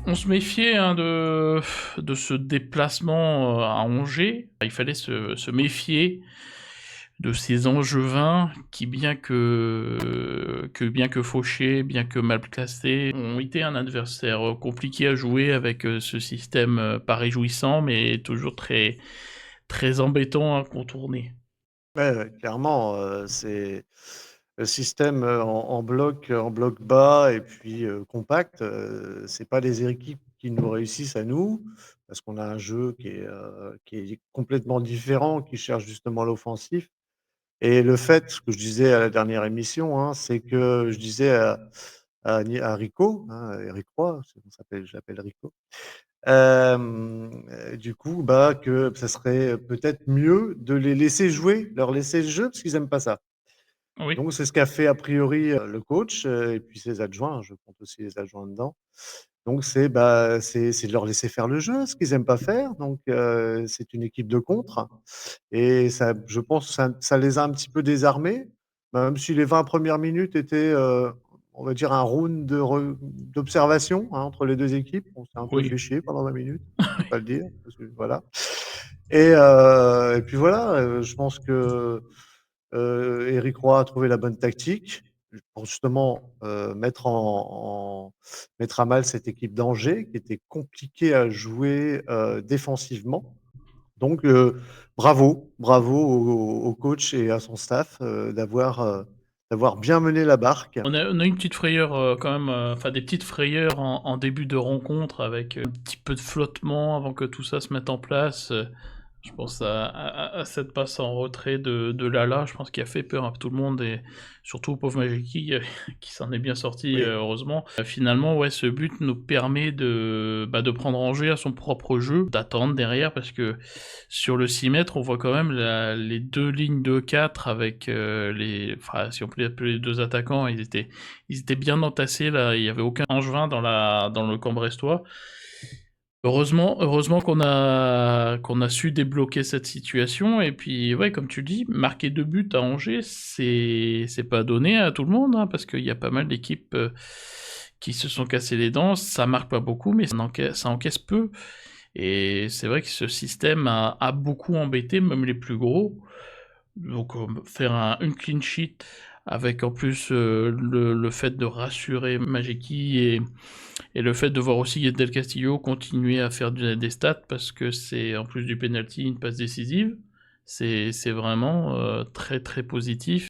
On se méfiait, hein, de ce déplacement, à Angers. Il fallait se méfier de ces Angevins qui, bien que fauchés, bien que mal classés, ont été un adversaire, compliqué à jouer avec, ce système, pas réjouissant, mais toujours très très embêtant à contourner. Ouais, ouais, clairement, c'est le système, en bloc bas et puis, compact, c'est pas les équipes qui nous réussissent à nous, parce qu'on a un jeu qui est complètement différent, qui cherche justement l'offensif et le fait, ce que je disais à la dernière émission, hein, c'est que je disais à Rico, hein, Eric Roy, c'est on s'appelle je l'appelle Rico. Du coup, bah, que ça serait peut-être mieux de les laisser jouer, leur laisser le jeu parce qu'ils aiment pas ça. Oui, Donc c'est ce qu'a fait a priori, le coach, et puis ses adjoints, je compte aussi les adjoints dedans. Donc c'est de leur laisser faire le jeu, ce qu'ils aiment pas faire. Donc c'est une équipe de contre et ça je pense ça les a un petit peu désarmés, même si les 20 premières minutes étaient, on va dire un round d'observation, hein, entre les 2 équipes. On s'est un peu oui. fait chier pendant 20 minutes, faut pas le dire, parce que voilà et puis voilà, je pense que, Éric Roy a trouvé la bonne tactique pour justement, mettre à mal cette équipe d'Angers qui était compliquée à jouer, défensivement. Donc bravo au coach et à son staff, d'avoir bien mené la barque. On a eu une petite frayeur, quand même, enfin des petites frayeurs en début de rencontre avec, un petit peu de flottement avant que tout ça se mette en place. Je pense à cette passe en retrait de Lala, je pense qu'il a fait peur à tout le monde et surtout au pauvre Majiki, qui s'en est bien sorti, Oui, heureusement. Finalement, ouais, ce but nous permet de prendre Angers à son propre jeu, d'attendre derrière parce que sur le 6 mètres, on voit quand même les 2 lignes de 4 avec, enfin, si on peut les appeler les 2 attaquants, ils étaient bien entassés là, il y avait aucun Angevin dans le camp brestois. Heureusement qu'on a su débloquer cette situation et puis, ouais, comme tu le dis, marquer 2 buts à Angers, c'est pas donné à tout le monde, hein, parce qu'il y a pas mal d'équipes, qui se sont cassées les dents. Ça marque pas beaucoup, mais ça encaisse peu et c'est vrai que ce système a beaucoup embêté même les plus gros. Donc, faire une clean sheet avec en plus, le fait de rassurer Majeki et le fait de voir aussi Del Castillo continuer à faire des stats parce que c'est en plus du penalty une passe décisive, c'est vraiment, très, très positif.